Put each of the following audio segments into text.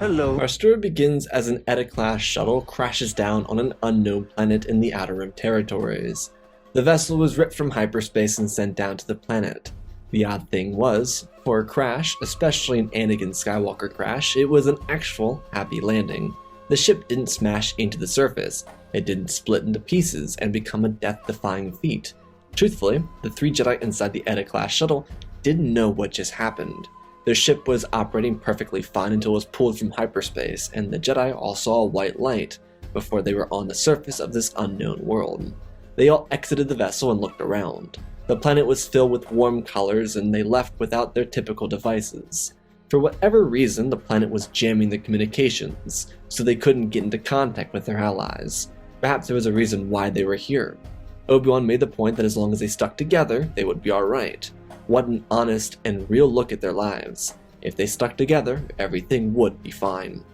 Hello. Our story begins as an Eta-class shuttle crashes down on an unknown planet in the Outer Rim territories. The vessel was ripped from hyperspace and sent down to the planet. The odd thing was, for a crash, especially an Anakin Skywalker crash, it was an actual happy landing. The ship didn't smash into the surface, it didn't split into pieces and become a death-defying feat. Truthfully, the 3 Jedi inside the Eta-class shuttle didn't know what just happened. Their ship was operating perfectly fine until it was pulled from hyperspace, and the Jedi all saw a white light before they were on the surface of this unknown world. They all exited the vessel and looked around. The planet was filled with warm colors, and they left without their typical devices. For whatever reason, the planet was jamming the communications, so they couldn't get into contact with their allies. Perhaps there was a reason why they were here. Obi-Wan made the point that as long as they stuck together, they would be alright. What an honest and real look at their lives. If they stuck together, everything would be fine.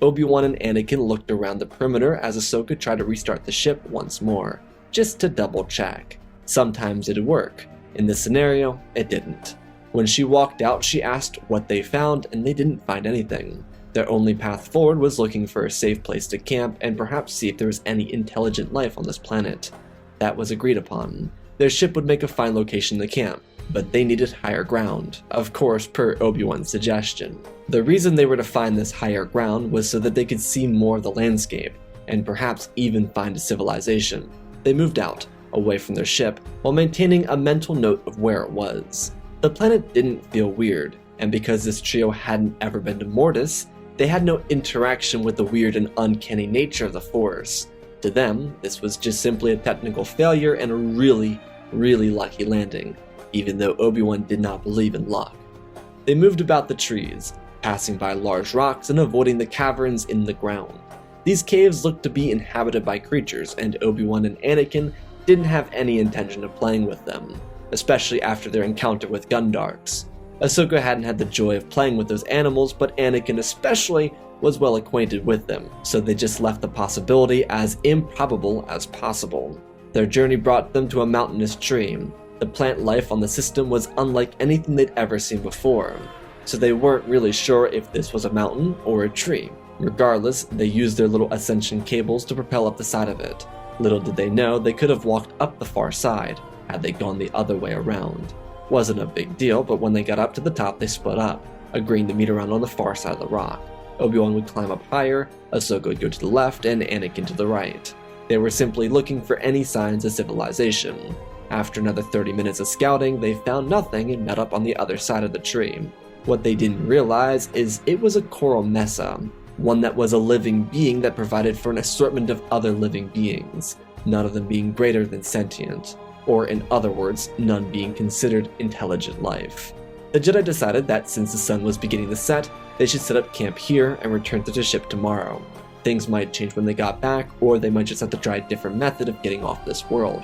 Obi-Wan and Anakin looked around the perimeter as Ahsoka tried to restart the ship once more, just to double check. Sometimes it'd work. In this scenario, it didn't. When she walked out, she asked what they found, and they didn't find anything. Their only path forward was looking for a safe place to camp and perhaps see if there was any intelligent life on this planet. That was agreed upon. Their ship would make a fine location to camp, but they needed higher ground, of course per Obi-Wan's suggestion. The reason they were to find this higher ground was so that they could see more of the landscape, and perhaps even find a civilization. They moved out, away from their ship, while maintaining a mental note of where it was. The planet didn't feel weird, and because this trio hadn't ever been to Mortis, they had no interaction with the weird and uncanny nature of the Force. To them, this was just simply a technical failure and a really lucky landing, even though Obi-Wan did not believe in luck. They moved about the trees, passing by large rocks and avoiding the caverns in the ground. These caves looked to be inhabited by creatures, and Obi-Wan and Anakin didn't have any intention of playing with them, especially after their encounter with Gundarks. Ahsoka hadn't had the joy of playing with those animals, but Anakin especially was well acquainted with them, so they just left the possibility as improbable as possible. Their journey brought them to a mountainous tree. The plant life on the system was unlike anything they'd ever seen before, so they weren't really sure if this was a mountain or a tree. Regardless, they used their little ascension cables to propel up the side of it. Little did they know they could have walked up the far side, had they gone the other way around. Wasn't a big deal, but when they got up to the top they split up, agreeing to meet around on the far side of the rock. Obi-Wan would climb up higher, Ahsoka would go to the left, and Anakin to the right. They were simply looking for any signs of civilization. After another 30 minutes of scouting, they found nothing and met up on the other side of the tree. What they didn't realize is it was a coral mesa, one that was a living being that provided for an assortment of other living beings, none of them being greater than sentient, or in other words, none being considered intelligent life. The Jedi decided that since the sun was beginning to set, they should set up camp here and return to the ship tomorrow. Things might change when they got back, or they might just have to try a different method of getting off this world.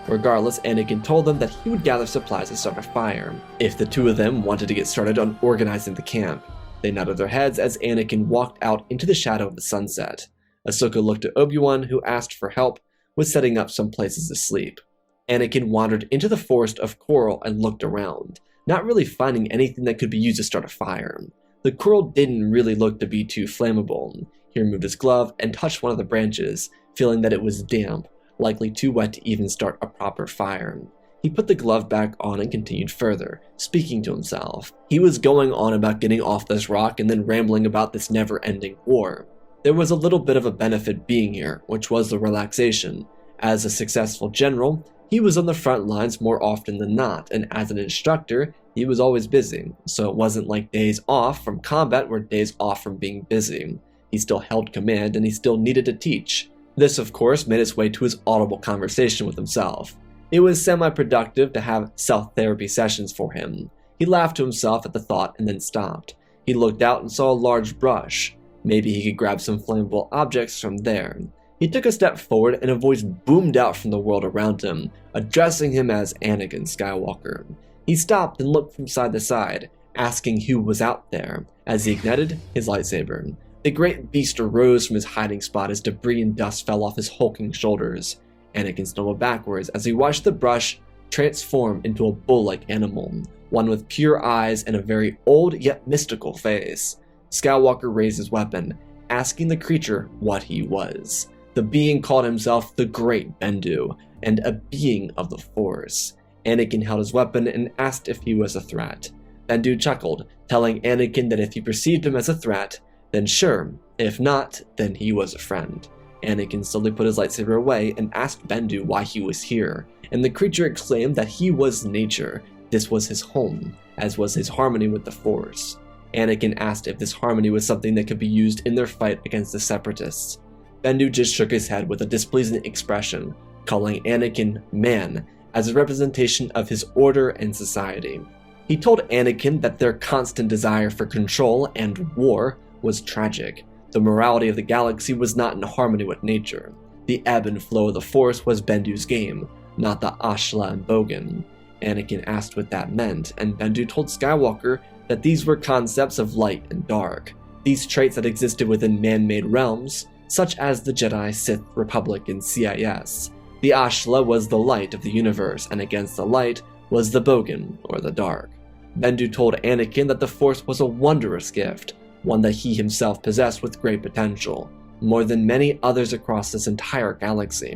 Regardless, Anakin told them that he would gather supplies and start a fire, if the two of them wanted to get started on organizing the camp. They nodded their heads as Anakin walked out into the shadow of the sunset. Ahsoka looked at Obi-Wan, who asked for help with setting up some places to sleep. Anakin wandered into the forest of coral and looked around, not really finding anything that could be used to start a fire. The coral didn't really look to be too flammable. He removed his glove and touched one of the branches, feeling that it was damp, likely too wet to even start a proper fire. He put the glove back on and continued further, speaking to himself. He was going on about getting off this rock and then rambling about this never-ending war. There was a little bit of a benefit being here, which was the relaxation. As a successful general, he was on the front lines more often than not, and as an instructor, he was always busy, so it wasn't like days off from combat were days off from being busy. He still held command and he still needed to teach. This, of course, made its way to his audible conversation with himself. It was semi-productive to have self-therapy sessions for him. He laughed to himself at the thought and then stopped. He looked out and saw a large brush. Maybe he could grab some flammable objects from there. He took a step forward and a voice boomed out from the world around him, addressing him as Anakin Skywalker. He stopped and looked from side to side, asking who was out there, as he ignited his lightsaber. The great beast arose from his hiding spot as debris and dust fell off his hulking shoulders. Anakin stumbled backwards as he watched the brush transform into a bull-like animal, one with pure eyes and a very old yet mystical face. Skywalker raised his weapon, asking the creature what he was. The being called himself the Great Bendu, and a being of the Force. Anakin held his weapon and asked if he was a threat. Bendu chuckled, telling Anakin that if he perceived him as a threat, then sure, if not, then he was a friend. Anakin slowly put his lightsaber away and asked Bendu why he was here, and the creature exclaimed that he was nature. This was his home, as was his harmony with the Force. Anakin asked if this harmony was something that could be used in their fight against the Separatists. Bendu just shook his head with a displeasing expression, calling Anakin man as a representation of his order and society. He told Anakin that their constant desire for control and war was tragic. The morality of the galaxy was not in harmony with nature. The ebb and flow of the Force was Bendu's game, not the Ashla and Bogan. Anakin asked what that meant, and Bendu told Skywalker that these were concepts of light and dark, these traits that existed within man-made realms, such as the Jedi, Sith, Republic, and CIS. The Ashla was the light of the universe, and against the light was the Bogan, or the dark. Bendu told Anakin that the Force was a wondrous gift, one that he himself possessed with great potential, more than many others across this entire galaxy.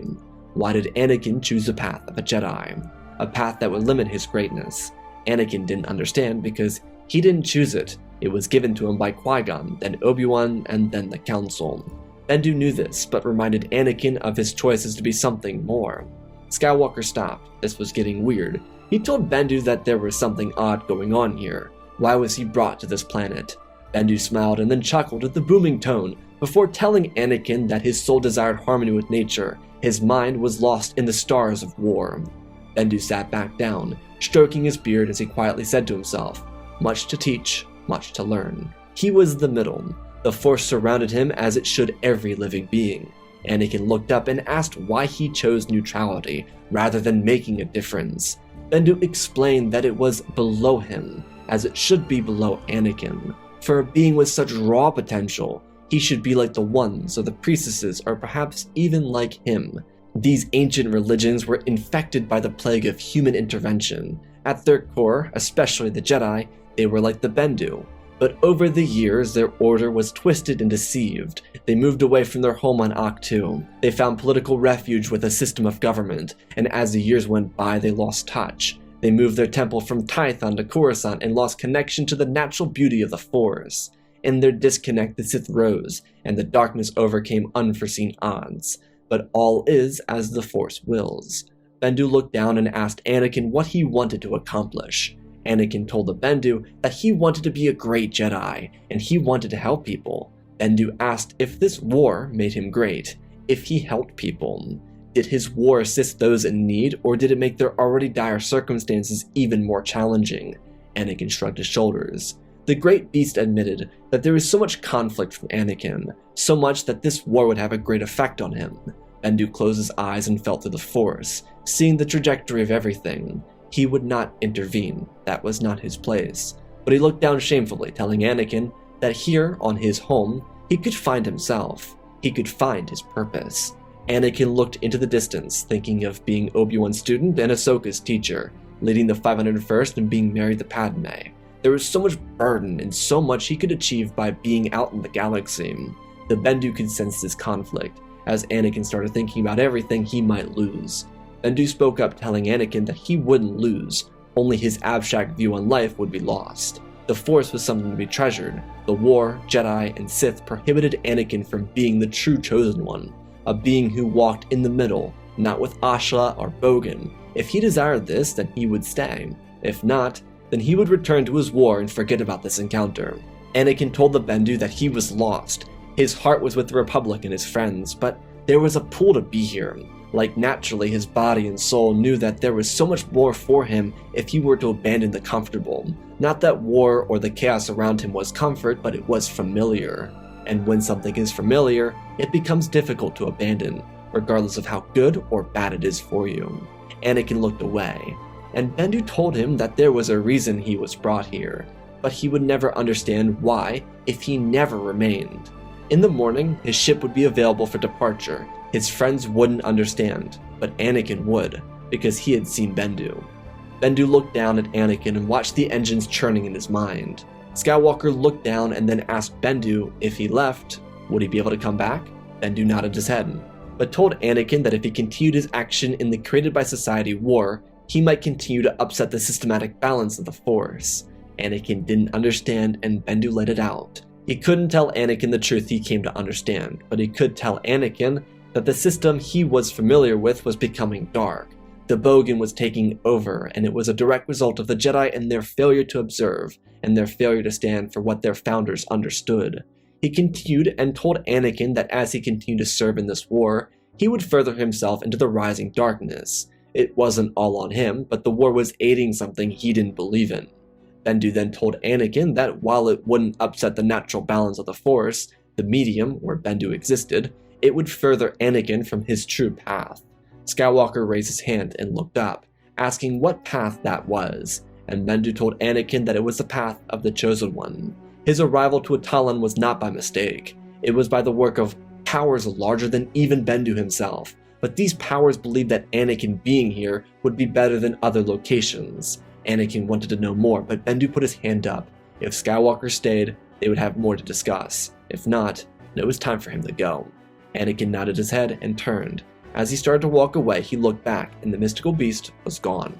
Why did Anakin choose the path of a Jedi? A path that would limit his greatness. Anakin didn't understand because he didn't choose it. It was given to him by Qui-Gon, then Obi-Wan, and then the Council. Bendu knew this, but reminded Anakin of his choices to be something more. Skywalker stopped. This was getting weird. He told Bendu that there was something odd going on here. Why was he brought to this planet? Bendu smiled and then chuckled at the booming tone, before telling Anakin that his soul desired harmony with nature. His mind was lost in the stars of war. Bendu sat back down, stroking his beard as he quietly said to himself, "Much to teach, much to learn." He was the middle. The Force surrounded him as it should every living being. Anakin looked up and asked why he chose neutrality rather than making a difference. Bendu explained that it was below him, as it should be below Anakin. For a being with such raw potential, he should be like the ones or the priestesses, or perhaps even like him. These ancient religions were infected by the plague of human intervention. At their core, especially the Jedi, they were like the Bendu. But over the years, their order was twisted and deceived. They moved away from their home on Ahch-To. They found political refuge with a system of government, and as the years went by, they lost touch. They moved their temple from Tython to Coruscant and lost connection to the natural beauty of the Force. In their disconnect, the Sith rose, and the darkness overcame unforeseen odds. But all is as the Force wills. Bendu looked down and asked Anakin what he wanted to accomplish. Anakin told the Bendu that he wanted to be a great Jedi, and he wanted to help people. Bendu asked if this war made him great, if he helped people. Did his war assist those in need, or did it make their already dire circumstances even more challenging? Anakin shrugged his shoulders. The Great Beast admitted that there was so much conflict from Anakin, so much that this war would have a great effect on him. Bendu closed his eyes and felt through the Force, seeing the trajectory of everything. He would not intervene, that was not his place. But he looked down shamefully, telling Anakin that here, on his home, he could find himself. He could find his purpose. Anakin looked into the distance, thinking of being Obi-Wan's student and Ahsoka's teacher, leading the 501st and being married to Padme. There was so much burden and so much he could achieve by being out in the galaxy. The Bendu could sense this conflict, as Anakin started thinking about everything he might lose. Bendu spoke up, telling Anakin that he wouldn't lose, only his abstract view on life would be lost. The Force was something to be treasured. The war, Jedi, and Sith prohibited Anakin from being the true chosen one, a being who walked in the middle, not with Ashla or Bogan. If he desired this, then he would stay. If not, then he would return to his war and forget about this encounter. Anakin told the Bendu that he was lost. His heart was with the Republic and his friends, but there was a pull to be here. Like naturally, his body and soul knew that there was so much more for him if he were to abandon the comfortable. Not that war or the chaos around him was comfort, but it was familiar. And when something is familiar, it becomes difficult to abandon, regardless of how good or bad it is for you. Anakin looked away, and Bendu told him that there was a reason he was brought here, but he would never understand why if he never remained. In the morning, his ship would be available for departure. His friends wouldn't understand, but Anakin would, because he had seen Bendu. Bendu looked down at Anakin and watched the engines churning in his mind. Skywalker looked down and then asked Bendu if he left, would he be able to come back? Bendu nodded his head, but told Anakin that if he continued his action in the created by society war, he might continue to upset the systematic balance of the Force. Anakin didn't understand, and Bendu let it out. He couldn't tell Anakin the truth he came to understand, but he could tell Anakin that the system he was familiar with was becoming dark. The Bogan was taking over, and it was a direct result of the Jedi and their failure to observe, and their failure to stand for what their founders understood. He continued and told Anakin that as he continued to serve in this war, he would further himself into the rising darkness. It wasn't all on him, but the war was aiding something he didn't believe in. Bendu then told Anakin that while it wouldn't upset the natural balance of the Force, the medium, where Bendu existed, it would further Anakin from his true path. Skywalker raised his hand and looked up, asking what path that was, and Bendu told Anakin that it was the path of the Chosen One. His arrival to Atollon was not by mistake. It was by the work of powers larger than even Bendu himself, but these powers believed that Anakin being here would be better than other locations. Anakin wanted to know more, but Bendu put his hand up. If Skywalker stayed, they would have more to discuss. If not, it was time for him to go. Anakin nodded his head and turned. As he started to walk away, he looked back, and the mystical beast was gone.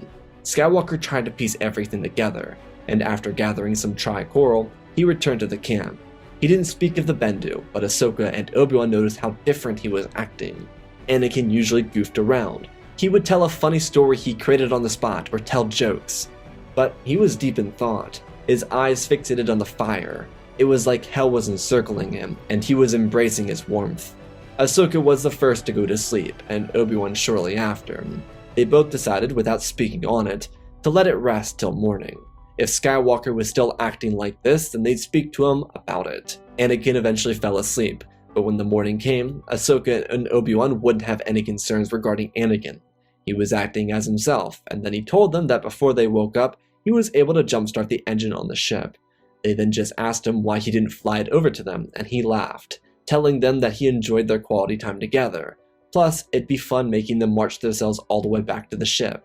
Skywalker tried to piece everything together, and after gathering some tri-coral, he returned to the camp. He didn't speak of the Bendu, but Ahsoka and Obi-Wan noticed how different he was acting. Anakin usually goofed around. He would tell a funny story he created on the spot or tell jokes. But he was deep in thought, his eyes fixated on the fire. It was like hell was encircling him, and he was embracing its warmth. Ahsoka was the first to go to sleep, and Obi-Wan shortly after. They both decided, without speaking on it, to let it rest till morning. If Skywalker was still acting like this, then they'd speak to him about it. Anakin eventually fell asleep, but when the morning came, Ahsoka and Obi-Wan wouldn't have any concerns regarding Anakin. He was acting as himself, and then he told them that before they woke up, he was able to jumpstart the engine on the ship. They then just asked him why he didn't fly it over to them, and he laughed, telling them that he enjoyed their quality time together. Plus, it'd be fun making them march themselves all the way back to the ship.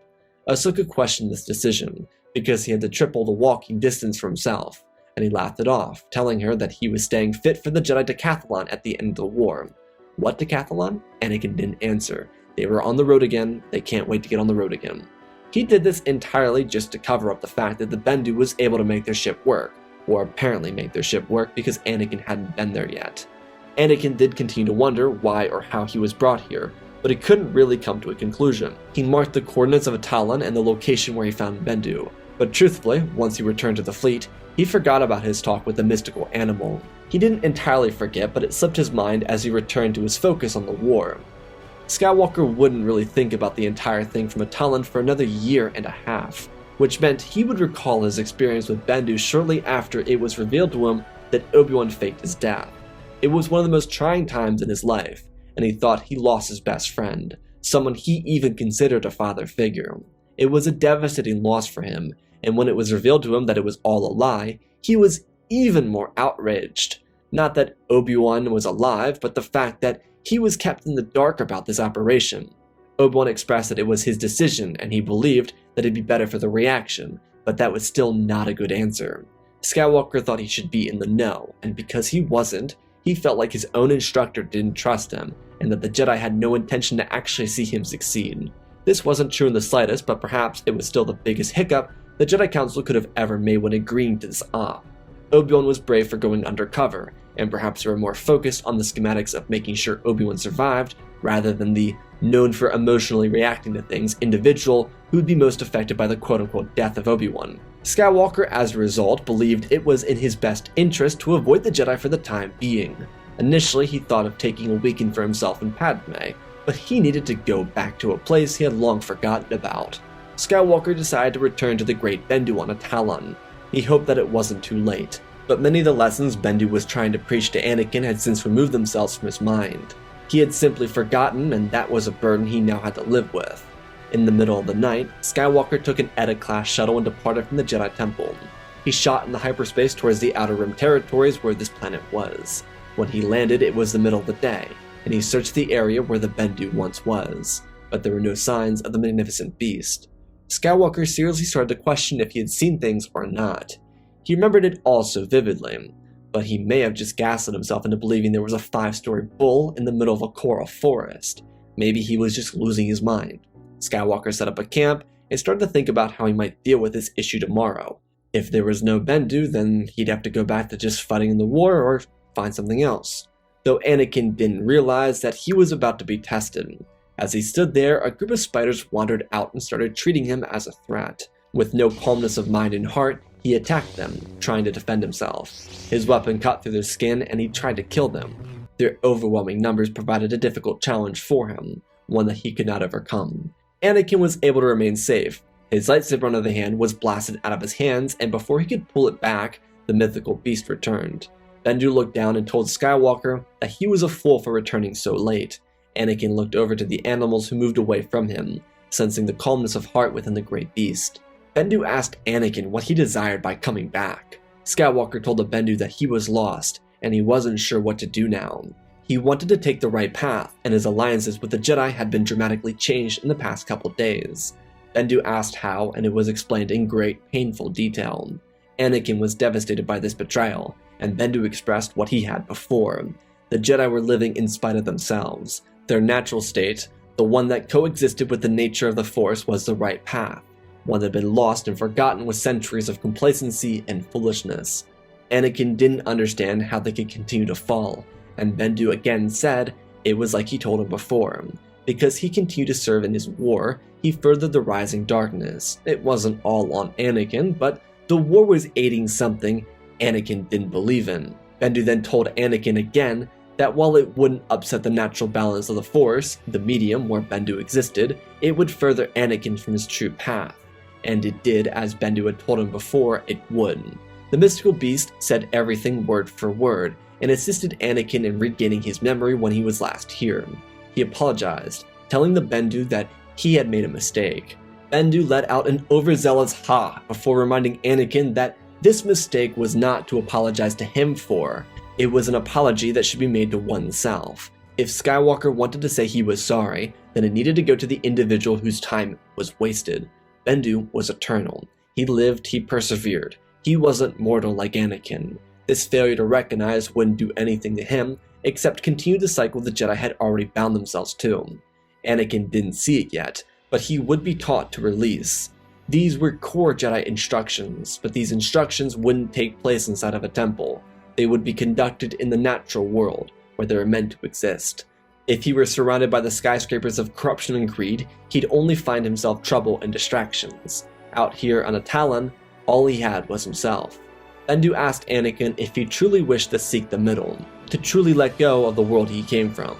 Ahsoka questioned this decision, because he had to triple the walking distance for himself, and he laughed it off, telling her that he was staying fit for the Jedi Decathlon at the end of the war. What Decathlon? Anakin didn't answer. They were on the road again, they can't wait to get on the road again. He did this entirely just to cover up the fact that the Bendu was able to make their ship work, or apparently make their ship work because Anakin hadn't been there yet. Anakin did continue to wonder why or how he was brought here, but he couldn't really come to a conclusion. He marked the coordinates of Atollon and the location where he found Bendu, but truthfully, once he returned to the fleet, he forgot about his talk with the mystical animal. He didn't entirely forget, but it slipped his mind as he returned to his focus on the war. Skywalker wouldn't really think about the entire thing from Atollon for another year and a half, which meant he would recall his experience with Bendu shortly after it was revealed to him that Obi-Wan faked his death. It was one of the most trying times in his life, and he thought he lost his best friend, someone he even considered a father figure. It was a devastating loss for him, and when it was revealed to him that it was all a lie, he was even more outraged. Not that Obi-Wan was alive, but the fact that he was kept in the dark about this operation. Obi-Wan expressed that it was his decision, and he believed that it'd be better for the reaction, but that was still not a good answer. Skywalker thought he should be in the know, and because he wasn't, he felt like his own instructor didn't trust him, and that the Jedi had no intention to actually see him succeed. This wasn't true in the slightest, but perhaps it was still the biggest hiccup the Jedi Council could have ever made when agreeing to this op. Obi-Wan was brave for going undercover, and perhaps they were more focused on the schematics of making sure Obi-Wan survived, rather than the known for emotionally reacting to things individual who would be most affected by the quote-unquote death of Obi-Wan. Skywalker, as a result, believed it was in his best interest to avoid the Jedi for the time being. Initially, he thought of taking a weekend for himself and Padme, but he needed to go back to a place he had long forgotten about. Skywalker decided to return to the Great Bendu on Atollon. He hoped that it wasn't too late, but many of the lessons Bendu was trying to preach to Anakin had since removed themselves from his mind. He had simply forgotten, and that was a burden he now had to live with. In the middle of the night, Skywalker took an Edda-class shuttle and departed from the Jedi Temple. He shot in the hyperspace towards the Outer Rim territories where this planet was. When he landed, it was the middle of the day, and he searched the area where the Bendu once was, but there were no signs of the magnificent beast. Skywalker seriously started to question if he had seen things or not. He remembered it all so vividly, but he may have just gaslit himself into believing there was a 5-story bull in the middle of a coral forest. Maybe he was just losing his mind. Skywalker set up a camp and started to think about how he might deal with this issue tomorrow. If there was no Bendu, then he'd have to go back to just fighting in the war or find something else. Though Anakin didn't realize that he was about to be tested. As he stood there, a group of spiders wandered out and started treating him as a threat. With no calmness of mind and heart, he attacked them, trying to defend himself. His weapon cut through their skin and he tried to kill them. Their overwhelming numbers provided a difficult challenge for him, one that he could not overcome. Anakin was able to remain safe. His lightsaber on the other hand was blasted out of his hands, and before he could pull it back, the mythical beast returned. Bendu looked down and told Skywalker that he was a fool for returning so late. Anakin looked over to the animals who moved away from him, sensing the calmness of heart within the great beast. Bendu asked Anakin what he desired by coming back. Skywalker told the Bendu that he was lost, and he wasn't sure what to do now. He wanted to take the right path, and his alliances with the Jedi had been dramatically changed in the past couple days. Bendu asked how, and it was explained in great, painful detail. Anakin was devastated by this betrayal, and Bendu expressed what he had before. The Jedi were living in spite of themselves. Their natural state, the one that coexisted with the nature of the Force, was the right path, one that had been lost and forgotten with centuries of complacency and foolishness. Anakin didn't understand how they could continue to fall, and Bendu again said it was like he told him before. Because he continued to serve in his war, he furthered the rising darkness. It wasn't all on Anakin, but the war was aiding something Anakin didn't believe in. Bendu then told Anakin again that while it wouldn't upset the natural balance of the Force, the medium where Bendu existed, it would further Anakin from his true path. And it did, as Bendu had told him before it would. The mystical beast said everything word for word, and assisted Anakin in regaining his memory when he was last here. He apologized, telling the Bendu that he had made a mistake. Bendu let out an overzealous ha before reminding Anakin that this mistake was not to apologize to him for. It was an apology that should be made to oneself. If Skywalker wanted to say he was sorry, then it needed to go to the individual whose time was wasted. Bendu was eternal. He lived, he persevered. He wasn't mortal like Anakin. This failure to recognize wouldn't do anything to him, except continue the cycle the Jedi had already bound themselves to. Anakin didn't see it yet, but he would be taught to release. These were core Jedi instructions, but these instructions wouldn't take place inside of a temple. They would be conducted in the natural world, where they were meant to exist. If he were surrounded by the skyscrapers of corruption and greed, he'd only find himself trouble and distractions. Out here on a Talon, all he had was himself. Bendu asked Anakin if he truly wished to seek the middle, to truly let go of the world he came from.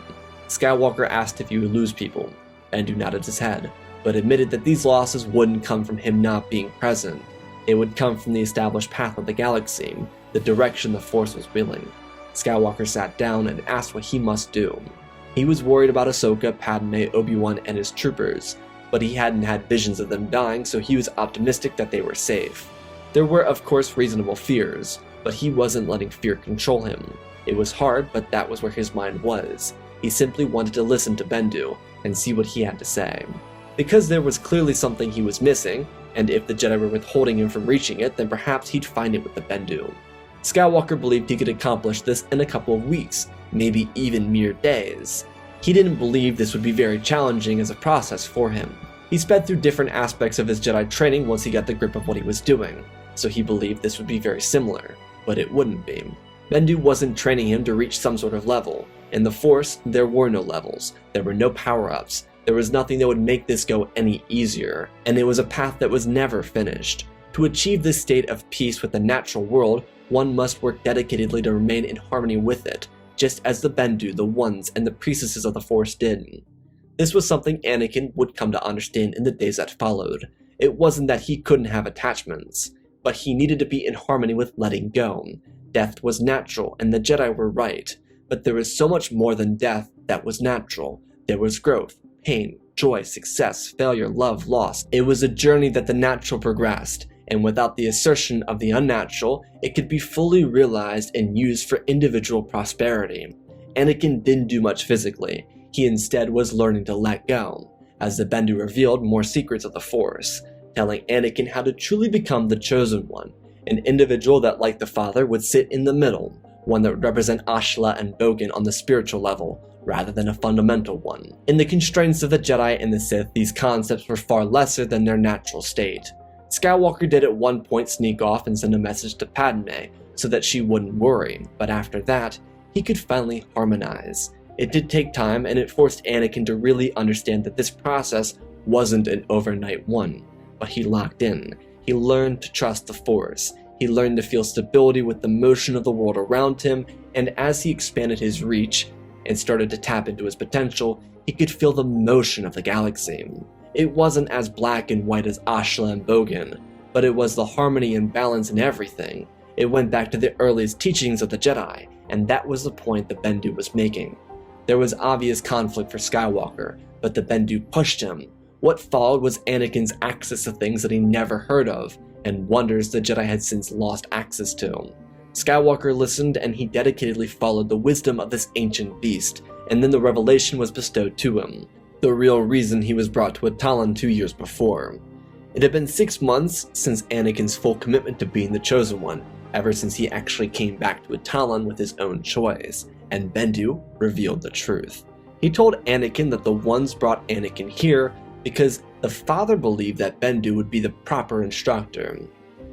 Skywalker asked if he would lose people. Bendu nodded his head, but admitted that these losses wouldn't come from him not being present. It would come from the established path of the galaxy, the direction the Force was willing. Skywalker sat down and asked what he must do. He was worried about Ahsoka, Padme, Obi-Wan, and his troopers, but he hadn't had visions of them dying, so he was optimistic that they were safe. There were, of course, reasonable fears, but he wasn't letting fear control him. It was hard, but that was where his mind was. He simply wanted to listen to Bendu and see what he had to say. Because there was clearly something he was missing, and if the Jedi were withholding him from reaching it, then perhaps he'd find it with the Bendu. Skywalker believed he could accomplish this in a couple of weeks, maybe even mere days. He didn't believe this would be very challenging as a process for him. He sped through different aspects of his Jedi training once he got the grip of what he was doing, so he believed this would be very similar, but it wouldn't be. Bendu wasn't training him to reach some sort of level. In the Force, there were no levels, there were no power-ups, there was nothing that would make this go any easier, and it was a path that was never finished. To achieve this state of peace with the natural world, one must work dedicatedly to remain in harmony with it, just as the Bendu, the Ones, and the priestesses of the Force did. This was something Anakin would come to understand in the days that followed. It wasn't that he couldn't have attachments, but he needed to be in harmony with letting go. Death was natural, and the Jedi were right, but there was so much more than death that was natural. There was growth, pain, joy, success, failure, love, loss. It was a journey that the natural progressed, and without the assertion of the unnatural, it could be fully realized and used for individual prosperity. Anakin didn't do much physically. He instead was learning to let go, as the Bendu revealed more secrets of the Force, telling Anakin how to truly become the Chosen One, an individual that, like the Father, would sit in the middle, one that would represent Ashla and Bogan on the spiritual level, rather than a fundamental one. In the constraints of the Jedi and the Sith, these concepts were far lesser than their natural state. Skywalker did at one point sneak off and send a message to Padme, so that she wouldn't worry, but after that, he could finally harmonize. It did take time, and it forced Anakin to really understand that this process wasn't an overnight one, but he locked in. He learned to trust the Force. He learned to feel stability with the motion of the world around him, and as he expanded his reach and started to tap into his potential, he could feel the motion of the galaxy. It wasn't as black and white as Ashla and Bogan, but it was the harmony and balance in everything. It went back to the earliest teachings of the Jedi, and that was the point that Bendu was making. There was obvious conflict for Skywalker, but the Bendu pushed him. What followed was Anakin's access to things that he never heard of, and wonders the Jedi had since lost access to. Skywalker listened, and he dedicatedly followed the wisdom of this ancient beast, and then the revelation was bestowed to him, the real reason he was brought to Atollon 2 years before. It had been 6 months since Anakin's full commitment to being the Chosen One, ever since he actually came back to Atollon with his own choice, and Bendu revealed the truth. He told Anakin that the ones brought Anakin here because the Father believed that Bendu would be the proper instructor.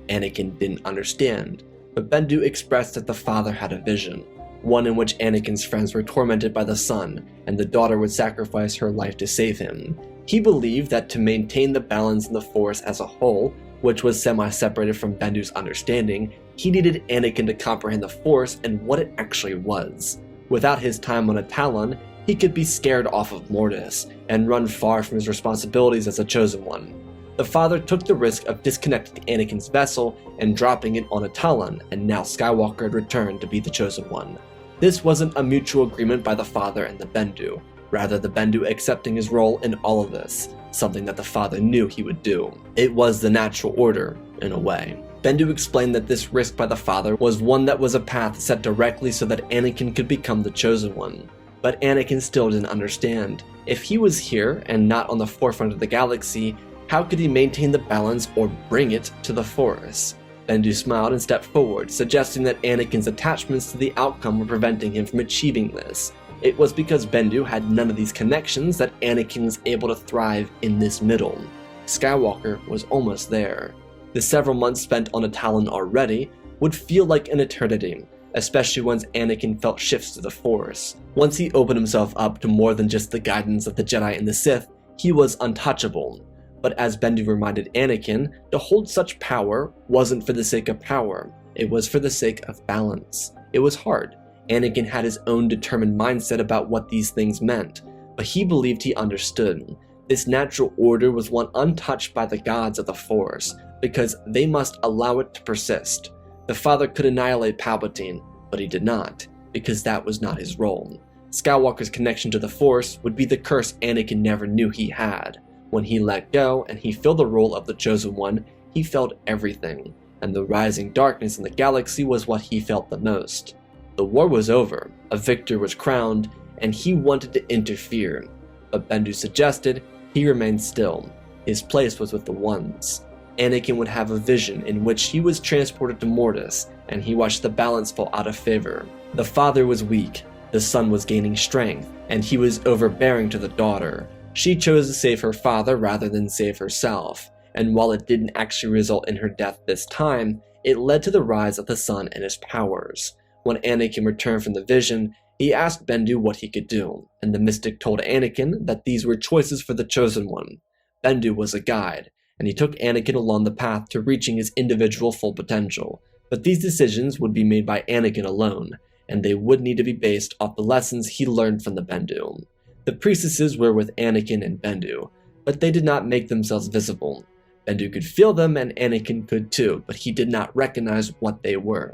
Anakin didn't understand, but Bendu expressed that the Father had a vision, one in which Anakin's friends were tormented by the Son, and the daughter would sacrifice her life to save him. He believed that to maintain the balance in the Force as a whole, which was semi-separated from Bendu's understanding, he needed Anakin to comprehend the Force and what it actually was. Without his time on Atollon, he could be scared off of Mortis, and run far from his responsibilities as a Chosen One. The Father took the risk of disconnecting Anakin's vessel and dropping it on Atollon, and now Skywalker had returned to be the Chosen One. This wasn't a mutual agreement by the Father and the Bendu, rather the Bendu accepting his role in all of this, something that the Father knew he would do. It was the natural order, in a way. Bendu explained that this risk by the Father was one that was a path set directly so that Anakin could become the Chosen One. But Anakin still didn't understand. If he was here and not on the forefront of the galaxy, how could he maintain the balance or bring it to the Force? Bendu smiled and stepped forward, suggesting that Anakin's attachments to the outcome were preventing him from achieving this. It was because Bendu had none of these connections that Anakin was able to thrive in this middle. Skywalker was almost there. The several months spent on Atollon already would feel like an eternity, especially once Anakin felt shifts to the Force. Once he opened himself up to more than just the guidance of the Jedi and the Sith, he was untouchable. But as Bendu reminded Anakin, to hold such power wasn't for the sake of power, it was for the sake of balance. It was hard. Anakin had his own determined mindset about what these things meant, but he believed he understood. This natural order was one untouched by the gods of the Force, because they must allow it to persist. The Father could annihilate Palpatine, but he did not, because that was not his role. Skywalker's connection to the Force would be the curse Anakin never knew he had. When he let go and he filled the role of the Chosen One, he felt everything, and the rising darkness in the galaxy was what he felt the most. The war was over, a victor was crowned, and he wanted to interfere, but Bendu suggested he remain still. His place was with the Ones. Anakin would have a vision in which he was transported to Mortis, and he watched the balance fall out of favor. The Father was weak, the Son was gaining strength, and he was overbearing to the daughter. She chose to save her father rather than save herself, and while it didn't actually result in her death this time, it led to the rise of the Son and his powers. When Anakin returned from the vision, he asked Bendu what he could do, and the mystic told Anakin that these were choices for the Chosen One. Bendu was a guide, and he took Anakin along the path to reaching his individual full potential, but these decisions would be made by Anakin alone, and they would need to be based off the lessons he learned from the Bendu. The priestesses were with Anakin and Bendu, but they did not make themselves visible. Bendu could feel them and Anakin could too, but he did not recognize what they were.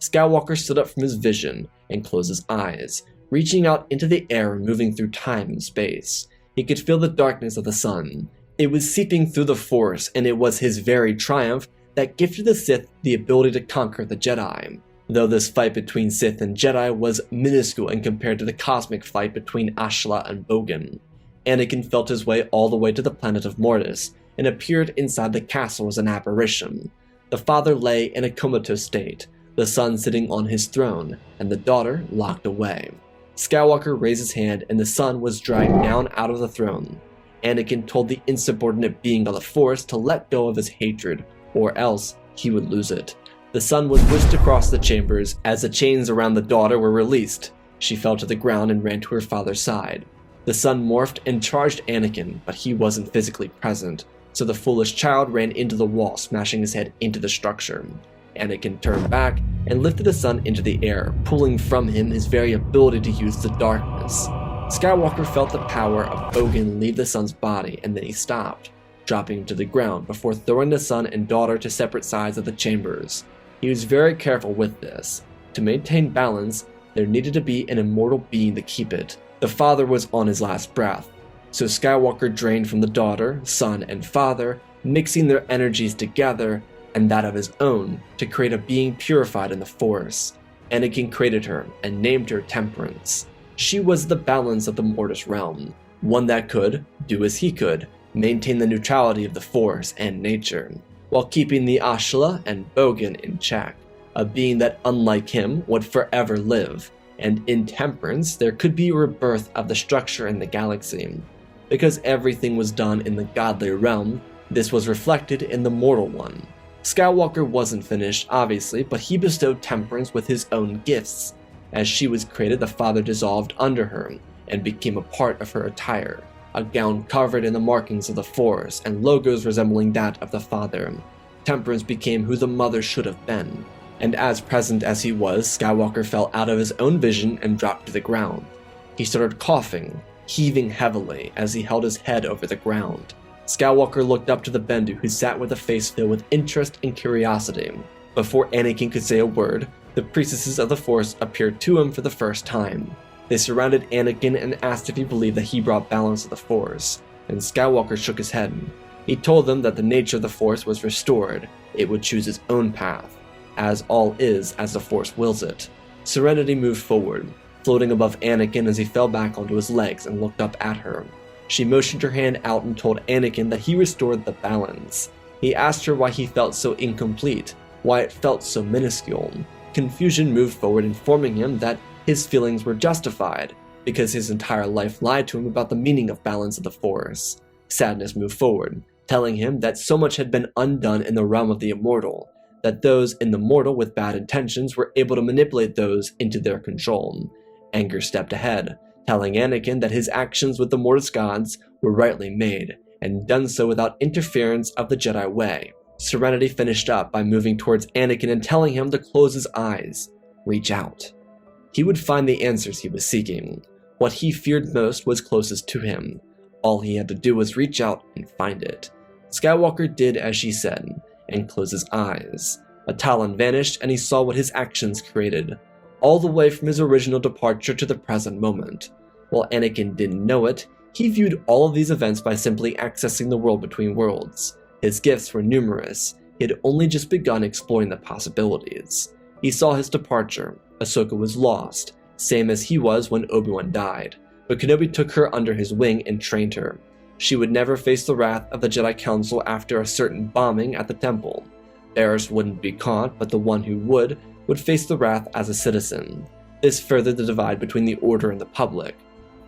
Skywalker stood up from his vision and closed his eyes, reaching out into the air and moving through time and space. He could feel the darkness of the sun. It was seeping through the Force, and it was his very triumph that gifted the Sith the ability to conquer the Jedi. Though this fight between Sith and Jedi was minuscule in compared to the cosmic fight between Ashla and Bogan. Anakin felt his way all the way to the planet of Mortis, and appeared inside the castle as an apparition. The father lay in a comatose state, the son sitting on his throne, and the daughter locked away. Skywalker raised his hand and the son was dragged down out of the throne. Anakin told the insubordinate being of the Force to let go of his hatred, or else he would lose it. The son was whisked across the chambers as the chains around the daughter were released. She fell to the ground and ran to her father's side. The son morphed and charged Anakin, but he wasn't physically present, so the foolish child ran into the wall, smashing his head into the structure. Anakin turned back and lifted the son into the air, pulling from him his very ability to use the darkness. Skywalker felt the power of Bogan leave the son's body, and then he stopped, dropping him to the ground before throwing the son and daughter to separate sides of the chambers. He was very careful with this. To maintain balance, there needed to be an immortal being to keep it. The father was on his last breath, so Skywalker drained from the daughter, son, and father, mixing their energies together and that of his own to create a being purified in the Force. Anakin created her and named her Temperance. She was the balance of the Mortis realm, one that could do as he could, maintain the neutrality of the Force and nature, while keeping the Ashla and Bogan in check, a being that, unlike him, would forever live, and in Temperance there could be a rebirth of the structure in the galaxy. Because everything was done in the godly realm, this was reflected in the mortal one. Skywalker wasn't finished, obviously, but he bestowed Temperance with his own gifts. As she was created, the father dissolved under her, and became a part of her attire, a gown covered in the markings of the Force, and logos resembling that of the father. Temperance became who the mother should have been, and as present as he was, Skywalker fell out of his own vision and dropped to the ground. He started coughing, heaving heavily as he held his head over the ground. Skywalker looked up to the Bendu, who sat with a face filled with interest and curiosity. Before Anakin could say a word, the priestesses of the Force appeared to him for the first time. They surrounded Anakin and asked if he believed that he brought balance to the Force, and Skywalker shook his head. He told them that the nature of the Force was restored, it would choose its own path, as all is as the Force wills it. Serenity moved forward, floating above Anakin as he fell back onto his legs and looked up at her. She motioned her hand out and told Anakin that he restored the balance. He asked her why he felt so incomplete, why it felt so minuscule. Confusion moved forward, informing him that his feelings were justified, because his entire life lied to him about the meaning of balance of the Force. Sadness moved forward, telling him that so much had been undone in the realm of the immortal, that those in the mortal with bad intentions were able to manipulate those into their control. Anger stepped ahead, telling Anakin that his actions with the Mortis gods were rightly made, and done so without interference of the Jedi way. Serenity finished up by moving towards Anakin and telling him to close his eyes, reach out. He would find the answers he was seeking. What he feared most was closest to him. All he had to do was reach out and find it. Skywalker did as she said, and closed his eyes. A Talon vanished and he saw what his actions created, all the way from his original departure to the present moment. While Anakin didn't know it, he viewed all of these events by simply accessing the world between worlds. His gifts were numerous. He had only just begun exploring the possibilities. He saw his departure. Ahsoka was lost, same as he was when Obi-Wan died, but Kenobi took her under his wing and trained her. She would never face the wrath of the Jedi Council after a certain bombing at the temple. Barriss wouldn't be caught, but the one who would face the wrath as a citizen. This furthered the divide between the Order and the public.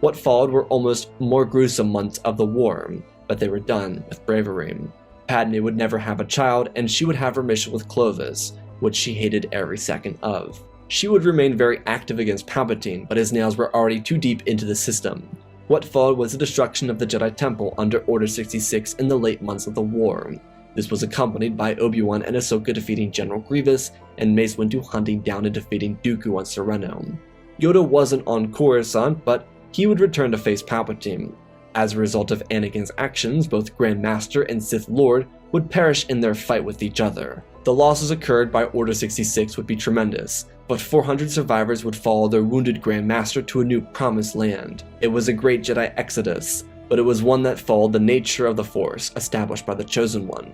What followed were almost more gruesome months of the war, but they were done with bravery. Padme would never have a child, and she would have her mission with Clovis, which she hated every second of. She would remain very active against Palpatine, but his nails were already too deep into the system. What followed was the destruction of the Jedi Temple under Order 66 in the late months of the war. This was accompanied by Obi-Wan and Ahsoka defeating General Grievous, and Mace Windu hunting down and defeating Dooku on Serenno. Yoda wasn't on Coruscant, but he would return to face Palpatine. As a result of Anakin's actions, both Grand Master and Sith Lord would perish in their fight with each other. The losses occurred by Order 66 would be tremendous, but 400 survivors would follow their wounded Grand Master to a new promised land. It was a great Jedi exodus, but it was one that followed the nature of the Force established by the Chosen One.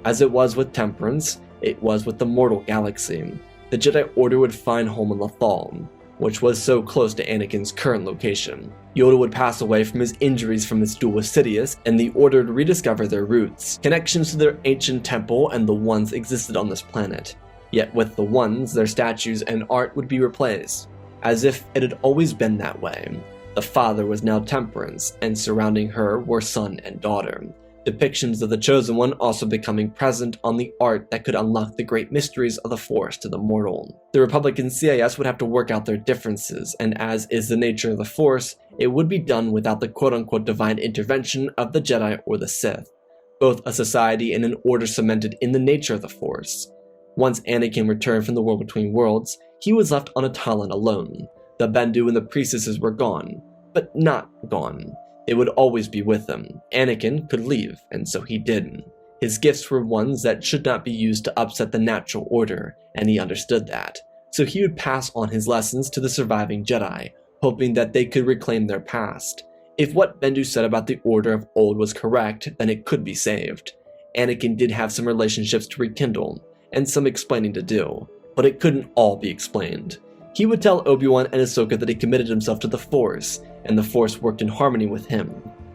As it was with Temperance, it was with the mortal galaxy. The Jedi Order would find home in Lothal. which was so close to Anakin's current location. Yoda would pass away from his injuries from his duel with Sidious, and the Order would rediscover their roots. Connections to their ancient temple and the Ones existed on this planet. Yet with the Ones, their statues and art would be replaced, as if it had always been that way. The father was now Temperance, and surrounding her were son and daughter. Depictions of the Chosen One also becoming present on the art that could unlock the great mysteries of the Force to the mortal. The Republic and CIS would have to work out their differences, and as is the nature of the Force, it would be done without the quote-unquote divine intervention of the Jedi or the Sith, both a society and an order cemented in the nature of the Force. Once Anakin returned from the War Between Worlds, he was left on a Talon alone. The Bendu and the priestesses were gone, but not gone. They would always be with him. Anakin could leave, and so he didn't. His gifts were ones that should not be used to upset the natural order, and he understood that. So he would pass on his lessons to the surviving Jedi, hoping that they could reclaim their past. If what Bendu said about the Order of old was correct, then it could be saved. Anakin did have some relationships to rekindle, and some explaining to do, but it couldn't all be explained. He would tell Obi-Wan and Ahsoka that he committed himself to the Force, and the Force worked in harmony with him.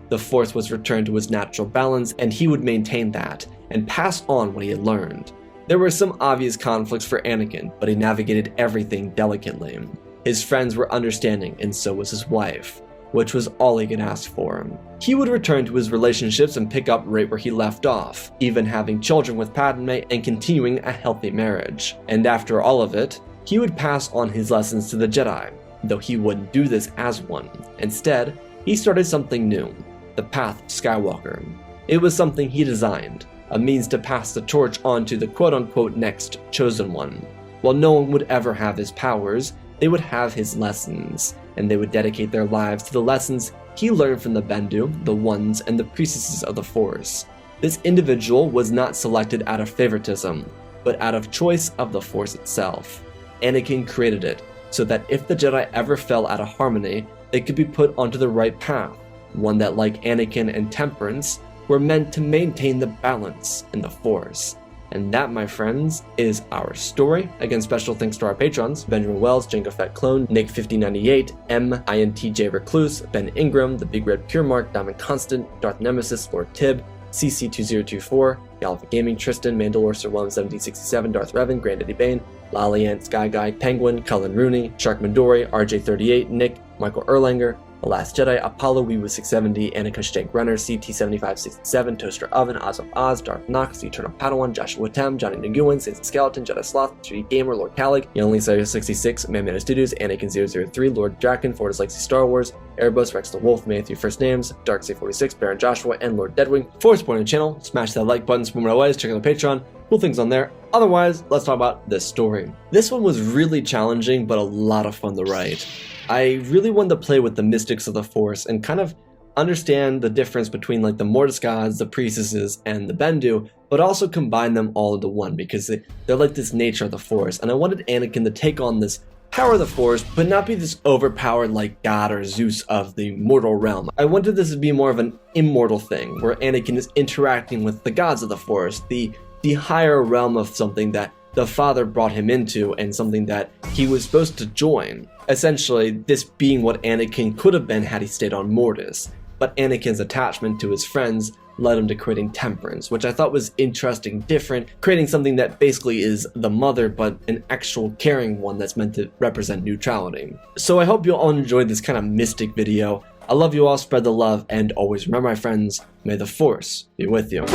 The Force was returned to its natural balance, and he would maintain that, and pass on what he had learned. There were some obvious conflicts for Anakin, but he navigated everything delicately. His friends were understanding, and so was his wife, which was all he could ask for. He would return to his relationships and pick up right where he left off, even having children with Padme and continuing a healthy marriage. And after all of it, he would pass on his lessons to the Jedi, though he wouldn't do this as one. Instead, he started something new, the Path of Skywalker. It was something he designed, a means to pass the torch on to the quote-unquote next Chosen One. While no one would ever have his powers, they would have his lessons, and they would dedicate their lives to the lessons he learned from the Bendu, the Ones, and the priestesses of the Force. This individual was not selected out of favoritism, but out of choice of the Force itself. Anakin created it, so that if the Jedi ever fell out of harmony, they could be put onto the right path, one that, like Anakin and Temperance, were meant to maintain the balance in the Force. And that, my friends, is our story. Again, special thanks to our patrons: Benjamin Wells, Jango Fett Clone, Nick5098, M, INTJ Recluse, Ben Ingram, The Big Red Pure Mark, Diamond Constant, Darth Nemesis, Lord Tib, CC2024, Galva Gaming, Tristan, Mandalore Sir 1767, Darth Revan, Granddaddy Bane, Laliant, Sky Guy, Penguin, Cullen Rooney, Shark Mandori, RJ38, Nick, Michael Erlanger, The Last Jedi, Apollo, Weewu670, Annika Stank Runner, CT7567, Toaster Oven, Oz of Oz, Darth Nox, The Eternal Padawan, Joshua Tem, Johnny Nguyen, Saints Skeleton, Jedi Sloth, 3D Gamer, Lord Calig, Youngling Slayer 66, Man Studios, Anakin003, Lord Draken, Fortis Lexi Star Wars, Airbus, Rex the Wolf, May 3 First Names, Darkseid46, Baron Joshua, and Lord Deadwing. For supporting the channel, smash that like button, support my ways, check out the Patreon, cool things on there. Otherwise, let's talk about this story. This one was really challenging, but a lot of fun to write. I really wanted to play with the mystics of the Force and kind of understand the difference between like the Mortis gods, the priestesses, and the Bendu, but also combine them all into one because they're like this nature of the Force. And I wanted Anakin to take on this power of the Force, but not be this overpowered like God or Zeus of the mortal realm. I wanted this to be more of an immortal thing, where Anakin is interacting with the gods of the Force, the higher realm of something that the father brought him into and something that he was supposed to join. Essentially, this being what Anakin could have been had he stayed on Mortis, but Anakin's attachment to his friends led him to creating Temperance, which I thought was interesting, different, creating something that basically is the mother, but an actual caring one that's meant to represent neutrality. So I hope you all enjoyed this kind of mystic video. I love you all, spread the love, and always remember, my friends, may the Force be with you.